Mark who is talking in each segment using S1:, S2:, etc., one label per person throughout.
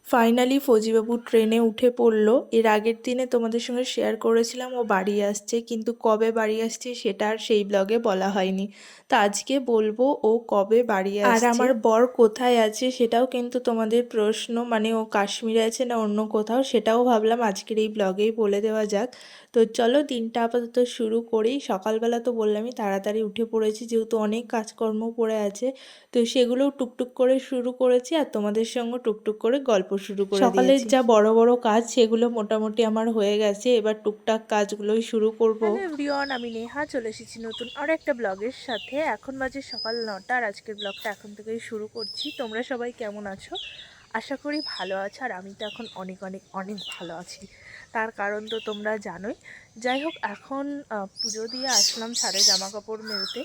S1: Finally ফৌজিবাবু ট্রেনে উঠে পড়লো। এর আগের দিনে তোমাদের সঙ্গে শেয়ার করেছিলাম ও বাড়ি আসছে, কিন্তু কবে বাড়ি আসছে সেটা আর সেই ব্লগে বলা হয়নি। তো আজকে বলবো ও কবে বাড়ি আসছে। আর আমার বর কোথায় আছে সেটাও কিন্তু তোমাদের প্রশ্ন, মানে ও কাশ্মীরে আছে না অন্য কোথাও, সেটাও ভাবলাম আজকের এই ব্লগেই বলে দেওয়া যাক। তো চলো দিনটা আপাতত শুরু করি। সকালবেলা তো বললামই তাড়াতাড়ি উঠে পড়েছি, যেহেতু অনেক কাজকর্ম পড়ে আছে, তো সেগুলোও টুকটুক করে শুরু করেছি আর তোমাদের সঙ্গে টুকটুক করে গল্প শুরু করে দিয়েছি। সকালের যা বড় বড় কাজ সেগুলো মোটামুটি আমার হয়ে গেছে, এবার টুকটাক কাজগুলোই শুরু করব।
S2: হ্যালো এভরিওয়ান, আমি নেহা চলে এসেছি নতুন আর একটা ব্লগের সাথে। এখন বাজে সকাল 9টা আর আজকের ব্লগটা এখন থেকেই শুরু করছি। তোমরা সবাই কেমন আছো? আশা করি ভালো আছো, আর আমি তো এখন অনেক অনেক অনেক ভালো আছি। তার কারণ তো তোমরা জানোই। যাই হোক, এখন পুজো দিয়ে আসলাম ছাদে জামা কাপড় মেলতে।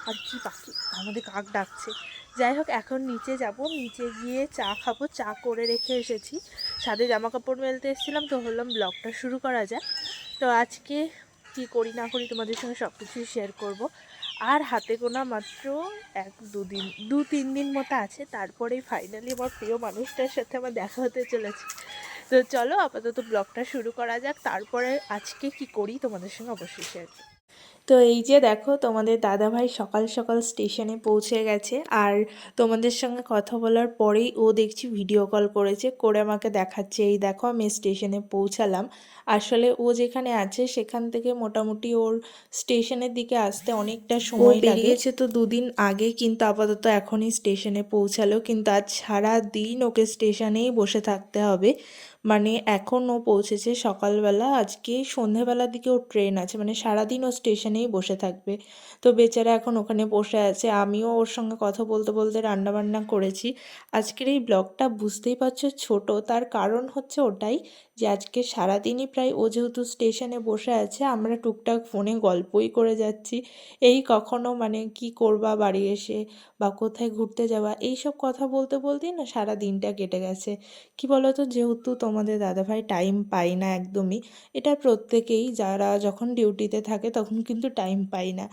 S2: আর কি বাকি আমাদের কাক ডাকছে। যাই হোক, এখন নিচে যাব, নিচে গিয়ে চা খাবো। চা করে রেখে এসেছি, ছাদে জামা কাপড় মেলতে এসেছিলাম, তো ভাবলাম ব্লগটা শুরু করা যাক। তো আজকে কি করি না করি তোমাদের সঙ্গে সব কিছুই শেয়ার করব। আর হাতে গোনা মাত্র 1-2 দিন 2-3 দিন মতো আছে, তারপরেই ফাইনালি আমার প্রিয় মানুষটার সাথে আমার দেখা হতে চলেছে। তো চলো আপাতত ব্লগটা শুরু করা যাক, তারপরে আজকে কি করি তোমাদের সঙ্গে অবশ্যই শেয়ার করব।
S1: তো এই যে দেখো তোমাদের দাদাভাই সকাল সকাল স্টেশনে পৌঁছে গেছে, আর তোমাদের সঙ্গে কথা বলার পরেই ও দেখছি ভিডিও কল করেছে, করে আমাকে দেখাচ্ছে এই দেখো আমি স্টেশনে পৌঁছালাম। আসলে ও যেখানে আছে সেখান থেকে মোটামুটি ওর স্টেশনের দিকে আসতে অনেকটা সময় লাগে। বেরিয়েছে তো 2 দিন আগে, কিন্তু আপাতত এখনই স্টেশনে পৌঁছালো, কিন্তু আজ সারা দিন ওকে স্টেশনেই বসে থাকতে হবে। মানে এখন ও পৌঁছেছে সকালবেলা, আজকে সন্ধেবেলার দিকে ওর ট্রেন আছে, মানে সারাদিন ও স্টেশনেই বসে থাকবে। তো বেচারা এখন ওখানে বসে আছে, আমিও ওর সঙ্গে কথা বলতে বলতে রান্নাবান্না করেছি। আজকের এই ব্লগটা বুঝতেই পারছো ছোট, তার কারণ হচ্ছে ওটাই যে আজকে সারাদিনই প্রায় ও যেহেতু স্টেশনে বসে আছে, আমরা টুকটাক ফোনে গল্পই করে যাচ্ছি। এই কখনো মানে কি করবা বাড়ি এসে, বা কোথায় ঘুরতে যাওয়া, এইসব কথা বলতে বলতেই না সারা দিনটা কেটে গেছে। কি বলতো, যেহেতু তোমাদের দাদাভাই টাইম পায় না একদমই, এটা প্রত্যেকেই যারা যখন ডিউটিতে থাকে তখন কিন্তু টাইম পায় না।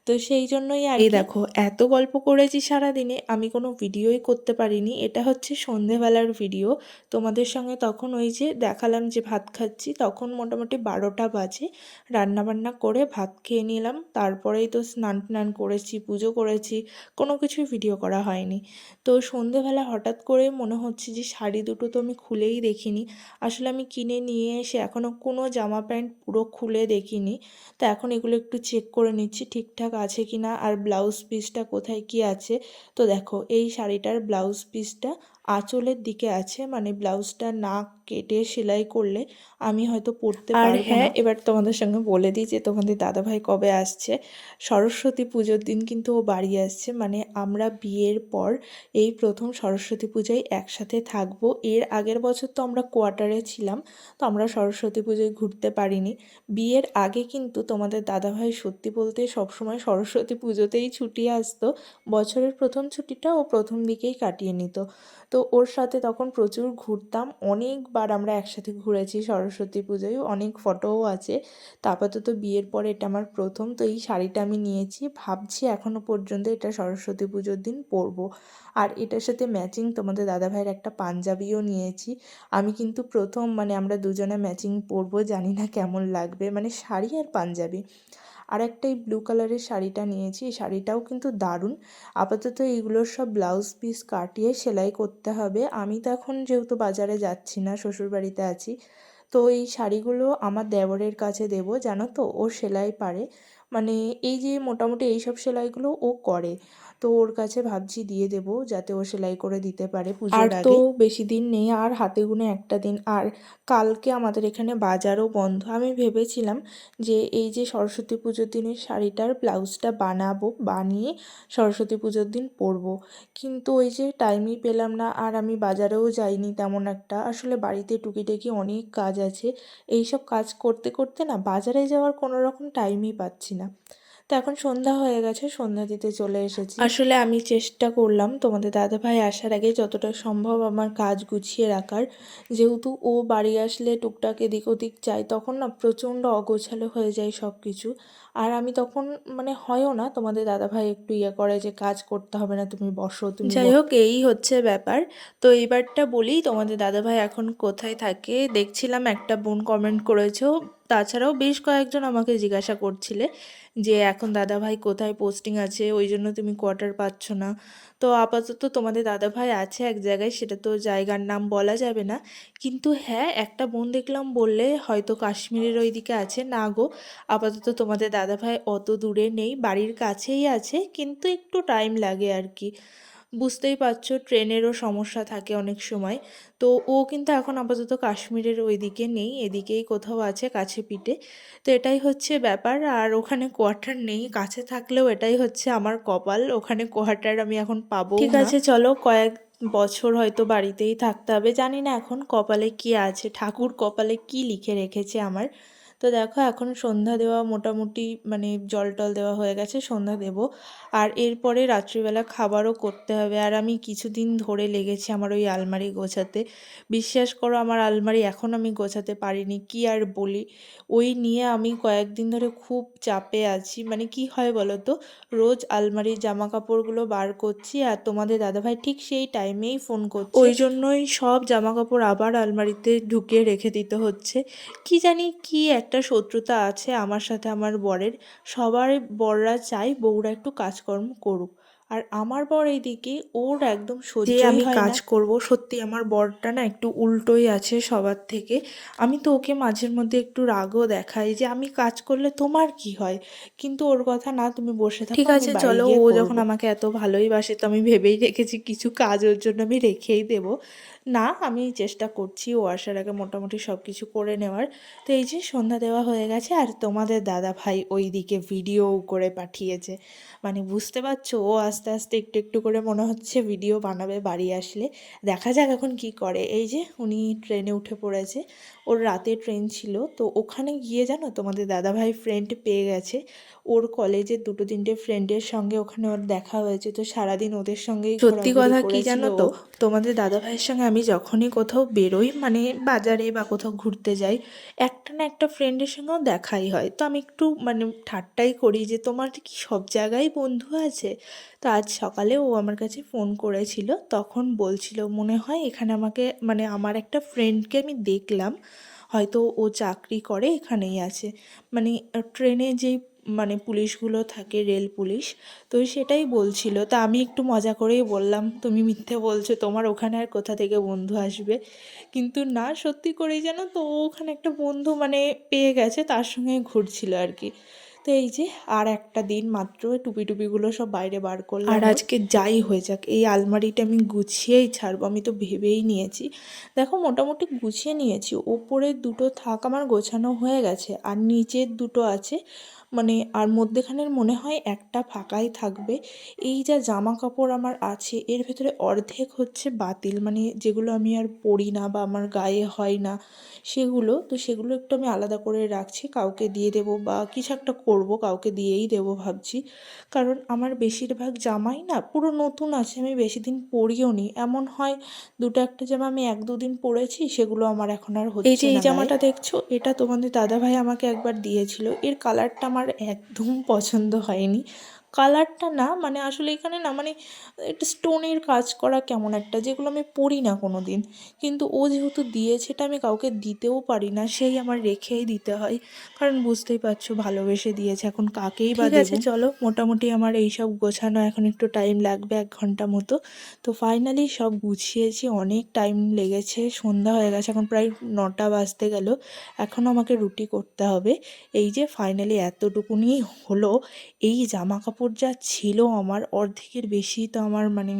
S1: তো সেই জন্যই আর এই দেখো এত গল্প করেছি সারাদিনে, আমি কোনো ভিডিওই করতে পারিনি। এটা হচ্ছে সন্ধেবেলার ভিডিও। তোমাদের সঙ্গে তখন ওই যে দেখালাম যে ভাত খাচ্ছি, তখন মোটামুটি 12টা বাজে। রান্নাবান্না করে ভাত খেয়ে নিলাম, তারপরেই তো স্নান টান করেছি, পুজো করেছি, কোনো কিছুই ভিডিও করা হয়নি। তো সন্ধেবেলা হঠাৎ করে মনে হচ্ছে যে শাড়ি দুটো তো আমি খুলেই দেখিনি। আসলে আমি কিনে নিয়ে এসে এখনও কোনো জামা প্যান্ট পুরো খুলে দেখিনি। তো এখন এগুলো একটু চেক করে নিচ্ছি ঠিকঠাক আছে কি না, আর ব্লাউজ পিসটা কোথায় কি আছে। তো দেখো এই শাড়িটার ব্লাউজ পিসটা আঁচলের দিকে আছে, মানে ব্লাউজটা না কেটে সেলাই করলে আমি হয়তো পরতে পারবো না। আর হ্যাঁ, এবার তোমাদের সঙ্গে বলে দিই যে তোমাদের দাদাভাই কবে আসছে। সরস্বতী পুজোর দিন কিন্তু ও বাড়ি আসছে, মানে আমরা বিয়ের পর এই প্রথম সরস্বতী পূজায় একসাথে থাকবো। এর আগের বছর তো আমরা কোয়ার্টারে ছিলাম, তো আমরা সরস্বতী পুজোয় ঘুরতে পারিনি। বিয়ের আগে কিন্তু তোমাদের দাদাভাই সত্যি বলতে সবসময় সরস্বতী পুজোতেই ছুটি আসতো। বছরের প্রথম ছুটিটা ও প্রথম দিকেই কাটিয়ে নিত। তো ওর সাথে তখন প্রচুর ঘুরতাম, অনেকবার আমরা একসাথে ঘুরেছি সরস্বতী পুজোয়, অনেক ফটোও আছে। তা আপাতত বিয়ের পরে এটা আমার প্রথম। তো এই শাড়িটা আমি নিয়েছি, ভাবছি এখনও পর্যন্ত এটা সরস্বতী পুজোর দিন পরবো। আর এটার সাথে ম্যাচিং তোমাদের দাদাভাইয়ের একটা পাঞ্জাবিও নিয়েছি। আমি কিন্তু প্রথম, মানে আমরা দুজনে ম্যাচিং পরবো, জানি না কেমন লাগবে, মানে শাড়ি আর পাঞ্জাবি। আর একটা এই ব্লু কালারের শাড়িটা নিয়েছি, এই শাড়িটাও কিন্তু দারুণ। আপাতত এইগুলোর সব ব্লাউজ পিস কাটিয়ে সেলাই করতে হবে। আমি তো এখন যেহেতু বাজারে যাচ্ছি না, শ্বশুরবাড়িতে আছি, তো এই শাড়িগুলো আমার দেওরের কাছে দেবো, জানো তো ও সেলাই পারে। মানে এই যে মোটামুটি এইসব সেলাইগুলো ও করে, তো ওর কাছে ভাবছি দিয়ে দেবো যাতে ও সেলাই করে দিতে পারে পুজোর আগে। আর তো বেশি দিন নেই, আর হাতে গুনে একটা দিন। আর কালকে আমাদের এখানে বাজারও বন্ধ। আমি ভেবেছিলাম যে এই যে সরস্বতী পুজোর দিনের শাড়িটার ব্লাউজটা বানাবো, বানিয়ে সরস্বতী পুজোর দিন পরবো, কিন্তু ওই যে টাইমই পেলাম না। আর আমি বাজারেও যাইনি তেমন একটা, আসলে বাড়িতে টুকিটাকি অনেক কাজ আছে। এই সব কাজ করতে করতে না বাজারে যাওয়ার কোনো রকম টাইমই পাচ্ছি না। তো এখন সন্ধ্যা হয়ে গেছে, সন্ধ্যা দিতে চলে এসেছি। আসলে আমি চেষ্টা করলাম তোমাদের দাদাভাই আসার আগে যতটা সম্ভব আমার কাজ গুছিয়ে রাখার, যেহেতু ও বাড়ি আসলে টুকটাক এদিক ওদিক যায়, তখন না প্রচণ্ড অগোছালো হয়ে যায় সব কিছু। আর আমি তখন মানে হয়ও না, তোমাদের দাদাভাই একটু ইয়ে করে যে কাজ করতে হবে না, তুমি বসো, তুমি যাই হোক এই হচ্ছে ব্যাপার। তো এইবারটা বলি, তোমাদের দাদাভাই এখন কোথায় থাকে। দেখছিলাম একটা বোন কমেন্ট করেছো, তাছাড়াও বেশ কয়েকজন আমাকে জিজ্ঞাসা করছিলে যে এখন দাদাভাই কোথায় পোস্টিং আছে, ওই জন্য তুমি কোয়ার্টার পাচ্ছ না। তো আপাতত তোমাদের দাদাভাই আছে এক জায়গায়, সেটা তো জায়গার নাম বলা যাবে না। কিন্তু হ্যাঁ, একটা বোন দেখলাম বললে হয়তো কাশ্মীরের ওইদিকে আছে। না গো, আপাতত তোমাদের দাদাভাই অত দূরে নেই, বাড়ির কাছেই আছে, কিন্তু একটু টাইম লাগে আর কি। বুঝতেই পারছো, ট্রেনেরও সমস্যা থাকে অনেক সময়। তো ও কিন্তু এখন আপাতত কাশ্মীরের ওইদিকে নেই, এদিকেই কোথাও আছে কাছে পিঠে। তো এটাই হচ্ছে ব্যাপার। আর ওখানে কোয়ার্টার নেই, কাছে থাকলেও এটাই হচ্ছে আমার কপাল, ওখানে কোয়ার্টার আমি এখন পাবো ঠিক না। আছে চলো, কয়েক বছর হয়তো বাড়িতেই থাকতে হবে, জানি না এখন কপালে কি আছে, ঠাকুর কপালে কি লিখে রেখেছে আমার। তো দেখো এখন সন্ধ্যা দেওয়া মোটামুটি মানে জল টল দেওয়া হয়ে গেছে, সন্ধ্যা দেব। আর এরপরে রাত্রিবেলা খাবারও করতে হবে। আর আমি কিছুদিন ধরে লেগেছি আমার ওই আলমারি গোছাতে। বিশ্বাস করো, আমার আলমারি এখন আমি গোছাতে পারিনি, কি আর বলি। ওই নিয়ে আমি কয়েকদিন ধরে খুব চাপে আছি। মানে কি হয় বলো তো, রোজ আলমারির জামা কাপড়গুলো বার করছি, আর তোমাদের দাদাভাই ঠিক সেই টাইমেই ফোন করছে, ওই জন্যই সব জামা কাপড় আবার আলমারিতে ঢুকিয়ে রেখে দিতে হচ্ছে। কি জানি কি একটা শত্রুতা আছে আমার সাথে আমার বরের। সবার বররা চায় বউরা একটু কাজকর্ম করুক, আর আমার বর এইদিকে ওর একদম যে সহ্যই আমি হয় কাজ না করব। সত্যি আমার বরটা না একটু উল্টোই আছে সবার থেকে। আমি তো ওকে মাঝের মধ্যে একটু রাগও দেখাই যে আমি কাজ করলে তোমার কি হয়, কিন্তু ওর কথা না, তুমি বসে থাকো, ঠিক আমি আছে বাড়ি চলো, গিয়ে ও যখন করবো। আমাকে এত ভালোই বাসে তো আমি ভেবেই রেখেছি কিছু কাজ ওর জন্য আমি রেখেই দেবো। না, আমি চেষ্টা করছি ও আসার আগে মোটামুটি সব কিছু করে নেওয়ার। তো এই যে সন্ধ্যা দেওয়া হয়ে গেছে, আর তোমাদের দাদা ভাই ওই দিকে ভিডিও করে পাঠিয়েছে। মানে বুঝতে পারছো, ও আস্তে আস্তে একটু একটু করে মনে হচ্ছে ভিডিও বানাবে বাড়ি আসলে। দেখা যাক এখন কি করে। এই যে উনি ট্রেনে উঠে পড়েছে, ওর রাতে ট্রেন ছিল। তো ওখানে গিয়ে জানো তোমাদের দাদাভাই ফ্রেন্ড পেয়ে গেছে, ওর কলেজের দুটো তিনটে ফ্রেন্ডের সঙ্গে ওখানে ওর দেখা হয়েছে। তো সারাদিন ওদের সঙ্গেই সত্যি কথা কি জানো তো, তোমাদের দাদাভাইয়ের সঙ্গে আমি যখনই কোথাও বেরোই, মানে বাজারে বা কোথাও ঘুরতে যাই, একটা না একটা ফ্রেন্ডের সঙ্গেও দেখাই হয়। তো আমি একটু মানে ঠাট্টাই করি যে তোমার কি সব জায়গায় বন্ধু আছে। তো আজ সকালে ও আমার কাছে ফোন করেছিল, তখন বলছিল মনে হয় এখানে আমাকে মানে আমার একটা ফ্রেন্ডকে আমি দেখলাম, হয়তো ও চাকরি করে এখানেই আছে। মানে ট্রেনে যেই মানে পুলিশগুলো থাকে, রেল পুলিশ, তো সেটাই বলছিল। তা আমি একটু মজা করেই বললাম তুমি মিথ্যে বলছো, তোমার ওখানে আর কোথা থেকে বন্ধু আসবে। কিন্তু না, সত্যি করেই জানো তো, ও ওখানে একটা বন্ধু মানে পেয়ে গেছে, তার সঙ্গে ঘুরছিল আর কি। তো এই যে আর একটা দিন মাত্র, টুপি টুপিগুলো সব বাইরে বার করলাম, আর আজকে যাই হয়ে যাক এই আলমারিটা আমি গুছিয়েই ছাড়বো, আমি তো ভেবেই নিয়েছি। দেখো মোটামুটি গুছিয়ে নিয়েছি, ওপরের দুটো থাক আমার গোছানো হয়ে গেছে, আর নিচের দুটো আছে মানে, আর মধ্যেখানের মনে হয় একটা ফাঁকাই থাকবে। এই যা জামা কাপড় আমার আছে এর ভেতরে অর্ধেক হচ্ছে বাতিল, মানে যেগুলো আমি আর পরি না বা আমার গায়ে হয় না সেগুলো। তো সেগুলো একটু আমি আলাদা করে রাখছি, কাউকে দিয়ে দেবো বা কিছু একটা করবো, কাউকে দিয়েই দেবো ভাবছি। কারণ আমার বেশিরভাগ জামাই না পুরো নতুন আছে, আমি বেশি দিন পরিও নি। এমন হয় দুটো একটা জামা আমি এক দুদিন পরেছি, সেগুলো আমার এখন আর হচ্ছে না। এই যে এই জামাটা দেখছো, এটা তোমাদের দাদাভাই আমাকে একবার দিয়েছিল, এর কালারটা আমার একদম পছন্দ হয়নি। কালারটা না মানে আসলে এখানে না মানে একটা স্টোনের কাজ করা কেমন একটা, যেগুলো আমি পরি না কোনো দিন। কিন্তু ও যেহেতু দিয়েছে, এটা আমি কাউকে দিতেও পারি না, সেই আমার রেখেই দিতে হয়। কারণ বুঝতেই পারছো ভালোবেসে দিয়েছে, এখন কাকেই বা দেবো। ঠিক আছে চলো, মোটামুটি আমার এইসব গোছানো এখন একটু টাইম লাগবে, 1 ঘন্টা মতো। তো ফাইনালি সব গুছিয়েছি, অনেক টাইম লেগেছে, সন্ধ্যা হয়ে গেছে, এখন প্রায় 9টা বাজতে গেল। এখনও আমাকে রুটি করতে হবে। এই যে ফাইনালি এতটুকুনি হলো। এই জামা কাপড় যা ছিল আমার, অর্ধেকের বেশি তো আমার মানে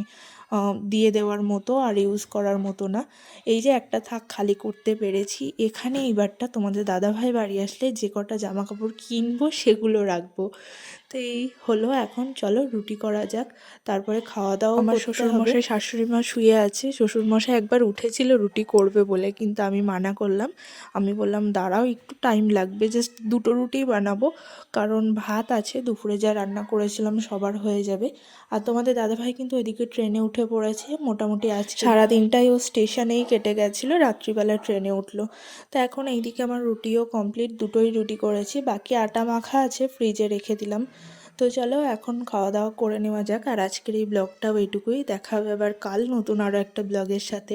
S1: দিয়ে দেওয়ার মতো আর ইউজ করার মতো না। এই যে একটা থাক খালি করতে পেরেছি, এখানে এইবারটা তোমাদের দাদাভাই বাড়ি আসলে যে কটা জামা কাপড় কিনবো সেগুলো রাখবো। তো তো এই হলো, এখন চলো রুটি করা যাক, তারপরে খাওয়া দাওয়া আমার শ্বশুরমশাই শাশুড়ি মা শুয়ে আছে। শ্বশুরমশাই একবার উঠেছিল রুটি করবে বলে, কিন্তু আমি মানা করলাম। আমি বললাম দাঁড়াও, একটু টাইম লাগবে, জাস্ট 2টো রুটিই বানাবো, কারণ ভাত আছে, দুপুরে যা রান্না করেছিলাম সবার হয়ে যাবে। আর তোমাদের দাদাভাই কিন্তু ওইদিকে ট্রেনে উঠে পড়েছে। মোটামুটি আজ সারাদিনটাই ও স্টেশনেই কেটে গেছিলো, রাত্রিবেলা ট্রেনে উঠলো। তো এখন এইদিকে আমার রুটিও কমপ্লিট, দুটোই রুটি করেছি, বাকি আটা মাখা আছে, ফ্রিজে রেখে দিলাম। তো চলো এখন খাওয়া দাওয়া করে নেওয়া যাক। আর আজকের এই ব্লগটাও এইটুকুই, দেখা হবে আবার কাল নতুন আরও একটা ব্লগের সাথে।